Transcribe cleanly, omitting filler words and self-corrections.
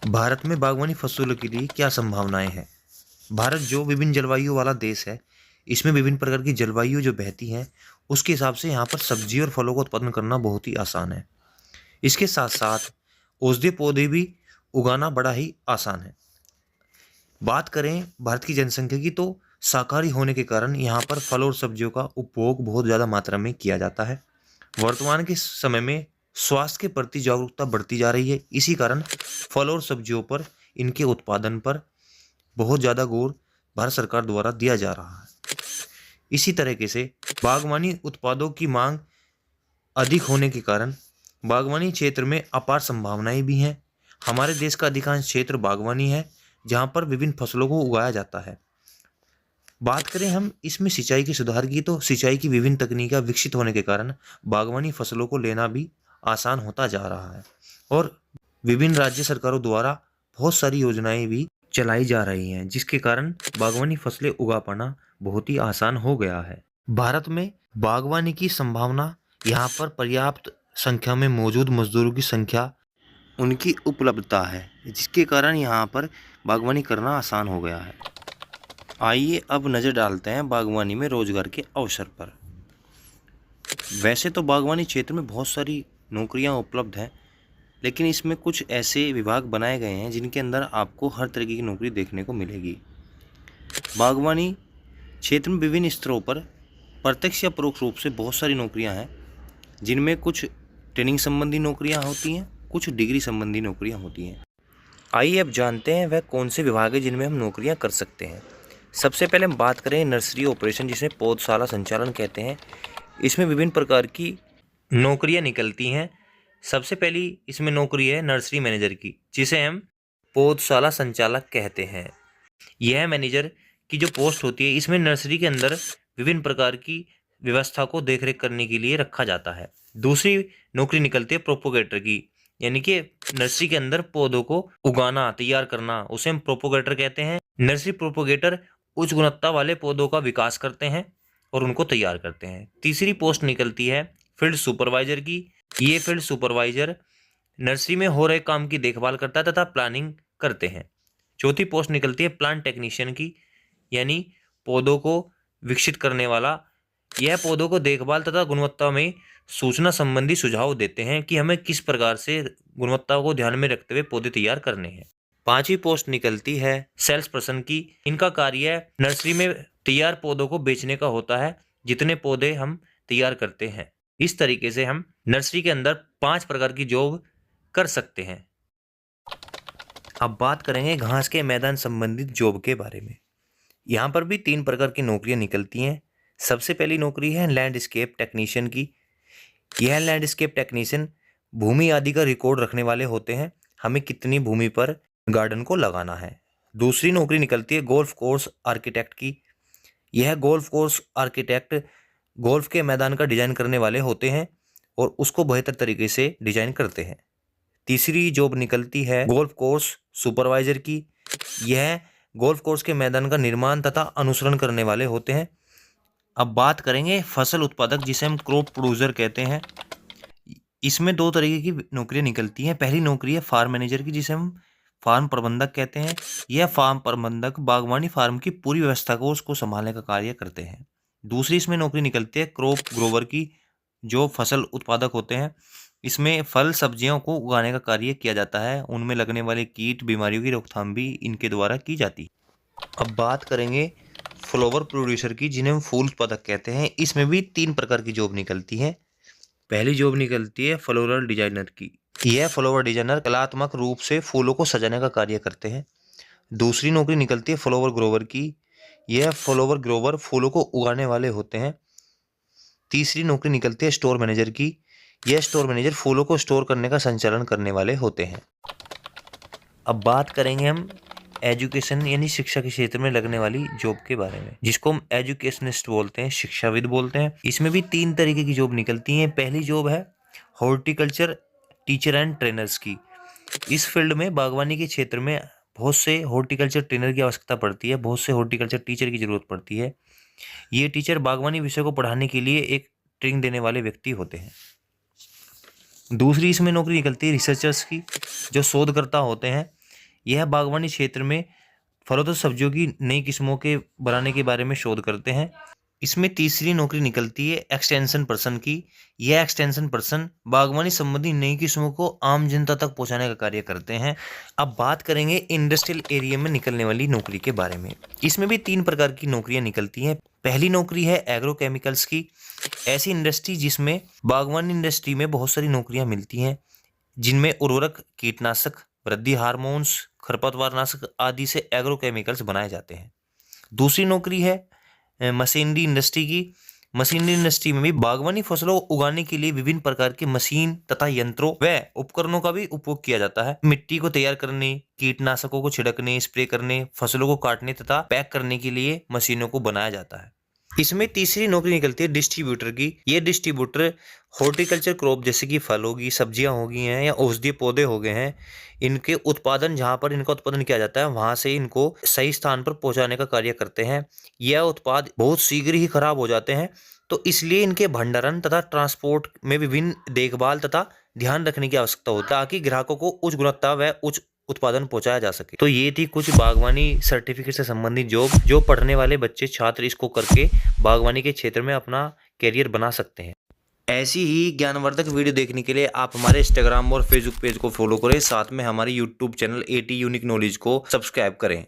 भारत में बागवानी फसलों के लिए क्या संभावनाएं हैं? भारत जो विभिन्न जलवायु वाला देश है, इसमें विभिन्न प्रकार की जलवायु जो बहती हैं, उसके हिसाब से यहाँ पर सब्जी और फलों का उत्पादन करना बहुत ही आसान है। इसके साथ साथ औषधीय पौधे भी उगाना बड़ा ही आसान है। बात करें भारत की जनसंख्या की, तो शाकाहारी होने के कारण यहाँ पर फल और सब्जियों का उपभोग बहुत ज़्यादा मात्रा में किया जाता है। वर्तमान के समय में स्वास्थ्य के प्रति जागरूकता बढ़ती जा रही है। इसी कारण फल और सब्जियों पर, इनके उत्पादन पर बहुत ज़्यादा गौर भारत सरकार द्वारा दिया जा रहा है। इसी तरीके से बागवानी उत्पादों की मांग अधिक होने के कारण बागवानी क्षेत्र में अपार संभावनाएं भी हैं। हमारे देश का अधिकांश क्षेत्र बागवानी है, जहां पर विभिन्न फसलों को उगाया जाता है। बात करें हम इसमें सिंचाई के सुधार की, तो सिंचाई की विभिन्न तकनीकें विकसित होने के कारण बागवानी फसलों को लेना भी आसान होता जा रहा है और विभिन्न राज्य सरकारों द्वारा बहुत सारी योजनाएं भी चलाई जा रही हैं, जिसके कारण बागवानी फसलें उगा पाना बहुत ही आसान हो गया है। भारत में बागवानी की संभावना, यहाँ पर पर्याप्त संख्या में मौजूद मजदूरों की संख्या, उनकी उपलब्धता है, जिसके कारण यहाँ पर बागवानी करना आसान हो गया है। आइए अब नज़र डालते हैं बागवानी में रोजगार के अवसर पर। वैसे तो बागवानी क्षेत्र में बहुत सारी नौकरियां उपलब्ध हैं, लेकिन इसमें कुछ ऐसे विभाग बनाए गए हैं जिनके अंदर आपको हर तरीके की नौकरी देखने को मिलेगी। बागवानी क्षेत्र में विभिन्न स्तरों पर प्रत्यक्ष या परोक्ष रूप से बहुत सारी नौकरियां हैं, जिनमें कुछ ट्रेनिंग संबंधी नौकरियां होती हैं, कुछ डिग्री संबंधी नौकरियां होती हैं। आइए अब जानते हैं वह कौन से विभाग है जिनमें हम नौकरियां कर सकते हैं। सबसे पहले हम बात करें नर्सरी ऑपरेशन, जिसे पौधशाला संचालन कहते हैं। इसमें विभिन्न प्रकार की नौकरियां निकलती हैं। सबसे पहली इसमें नौकरी है नर्सरी मैनेजर की, जिसे हम पौधशाला संचालक कहते हैं। यह मैनेजर की जो पोस्ट होती है, इसमें नर्सरी के अंदर विभिन्न प्रकार की व्यवस्था को देखरेख करने के लिए रखा जाता है। दूसरी नौकरी निकलती है प्रोपोगेटर की, यानी कि नर्सरी के अंदर पौधों को उगाना, तैयार करना, उसे हम प्रोपोगेटर कहते हैं। नर्सरी प्रोपोगेटर उच्च गुणवत्ता वाले पौधों का विकास करते हैं और उनको तैयार करते हैं। तीसरी पोस्ट निकलती है फील्ड सुपरवाइजर की। ये फील्ड सुपरवाइजर नर्सरी में हो रहे काम की देखभाल करता है तथा प्लानिंग करते हैं। चौथी पोस्ट निकलती है प्लांट टेक्नीशियन की, यानी पौधों को विकसित करने वाला। यह पौधों को देखभाल तथा गुणवत्ता में सूचना संबंधी सुझाव देते हैं कि हमें किस प्रकार से गुणवत्ता को ध्यान में रखते हुए पौधे तैयार करने हैं। पांचवी पोस्ट निकलती है सेल्स पर्सन की। इनका कार्य नर्सरी में तैयार पौधों को बेचने का होता है, जितने पौधे हम तैयार करते हैं। इस तरीके से हम नर्सरी के अंदर 5 प्रकार की जॉब कर सकते हैं। अब बात करेंगे घास के मैदान संबंधित जॉब के बारे में। यहाँ पर भी 3 प्रकार की नौकरियां निकलती हैं। सबसे पहली नौकरी है लैंडस्केप टेक्नीशियन की। यह लैंडस्केप टेक्नीशियन भूमि आदि का रिकॉर्ड रखने वाले होते हैं, हमें कितनी भूमि पर गार्डन को लगाना है। दूसरी नौकरी निकलती है गोल्फ कोर्स आर्किटेक्ट की। यह गोल्फ कोर्स आर्किटेक्ट गोल्फ के मैदान का डिजाइन करने वाले होते हैं और उसको बेहतर तरीके से डिजाइन करते हैं। तीसरी जॉब निकलती है गोल्फ कोर्स सुपरवाइजर की। यह गोल्फ कोर्स के मैदान का निर्माण तथा अनुसरण करने वाले होते हैं। अब बात करेंगे फसल उत्पादक, जिसे हम क्रॉप प्रोड्यूसर कहते हैं। इसमें 2 तरीके की नौकरियां निकलती हैं। पहली नौकरी है फार्म मैनेजर की, जिसे हम फार्म प्रबंधक कहते हैं। यह फार्म प्रबंधक बागवानी फार्म की पूरी व्यवस्था को उसको संभालने का कार्य करते हैं। दूसरी इसमें नौकरी निकलती है क्रॉप ग्रोवर की, जो फसल उत्पादक होते हैं। इसमें फल सब्जियों को उगाने का कार्य किया जाता है, उनमें लगने वाले कीट बीमारियों की रोकथाम भी इनके द्वारा की जाती है। अब बात करेंगे फ्लावर प्रोड्यूसर की, जिन्हें हम फूल उत्पादक कहते हैं। इसमें भी 3 प्रकार की जॉब निकलती है। पहली जॉब निकलती है फ्लोरल डिजाइनर की। यह फ्लावर डिजाइनर कलात्मक रूप से फूलों को सजाने का कार्य करते हैं। दूसरी नौकरी निकलती है फ्लावर ग्रोवर की। यह फ्लावर ग्रोवर फूलों को उगाने वाले होते हैं। तीसरी नौकरी निकलती है स्टोर मैनेजर की। यह स्टोर मैनेजर फूलों को स्टोर करने का संचालन करने वाले होते हैं। अब बात करेंगे हम एजुकेशन यानी शिक्षा के क्षेत्र में लगने वाली जॉब के बारे में, जिसको हम एजुकेशनिस्ट बोलते हैं, शिक्षाविद बोलते हैं। इसमें भी 3 तरीके की जॉब निकलती हैं। पहली जॉब है हॉर्टिकल्चर टीचर एंड ट्रेनर्स की। इस फील्ड में बागवानी के क्षेत्र में बहुत से हॉर्टिकल्चर ट्रेनर की आवश्यकता पड़ती है, बहुत से हॉर्टिकल्चर टीचर की जरूरत पड़ती है। ये टीचर बागवानी विषय को पढ़ाने के लिए एक ट्रेनिंग देने वाले व्यक्ति होते हैं। दूसरी इसमें नौकरी निकलती है रिसर्चर्स की, जो शोधकर्ता होते हैं। यह बागवानी क्षेत्र में फलों तथा सब्जियों की नई किस्मों के बनाने के बारे में शोध करते हैं। इसमें तीसरी नौकरी निकलती है एक्सटेंशन पर्सन की। यह एक्सटेंशन पर्सन बागवानी संबंधी नई किस्मों को आम जनता तक पहुंचाने का कार्य करते हैं। अब बात करेंगे इंडस्ट्रियल एरिया में निकलने वाली नौकरी के बारे में। इसमें भी 3 प्रकार की नौकरियां निकलती हैं। पहली नौकरी है एग्रोकेमिकल्स की। ऐसी इंडस्ट्री जिसमें बागवानी इंडस्ट्री में बहुत सारी नौकरियां मिलती हैं, जिनमें उर्वरक, कीटनाशक, वृद्धि हार्मोन्स, खरपतवारनाशक आदि से एग्रोकेमिकल्स बनाए जाते हैं। दूसरी नौकरी है मशीनरी इंडस्ट्री की। मशीनरी इंडस्ट्री में भी बागवानी फसलों को उगाने के लिए विभिन्न प्रकार के मशीन तथा यंत्रों व उपकरणों का भी उपयोग किया जाता है। मिट्टी को तैयार करने, कीटनाशकों को छिड़कने, स्प्रे करने, फसलों को काटने तथा पैक करने के लिए मशीनों को बनाया जाता है। इसमें तीसरी नौकरी निकलती है डिस्ट्रीब्यूटर की। ये डिस्ट्रीब्यूटर हॉर्टिकल्चर क्रॉप जैसे कि फल होगी, सब्जियां होगी हैं या औषधीय पौधे हो गए हैं, इनके उत्पादन जहां पर इनका उत्पादन किया जाता है वहां से इनको सही स्थान पर पहुंचाने का कार्य करते हैं। यह उत्पाद बहुत शीघ्र ही खराब हो जाते हैं, तो इसलिए इनके भंडारण तथा ट्रांसपोर्ट में विभिन्न देखभाल तथा ध्यान रखने की आवश्यकता होती है ताकि ग्राहकों को उच्च गुणवत्ता व उच्च उत्पादन पहुंचाया जा सके। तो ये थी कुछ बागवानी सर्टिफिकेट से संबंधित जॉब जो पढ़ने वाले बच्चे छात्र इसको करके बागवानी के क्षेत्र में अपना करियर बना सकते हैं। ऐसी ही ज्ञानवर्धक वीडियो देखने के लिए आप हमारे इंस्टाग्राम और फेसबुक पेज को फॉलो करें, साथ में हमारे YouTube channel AT unique knowledge को सब्सक्राइब करें।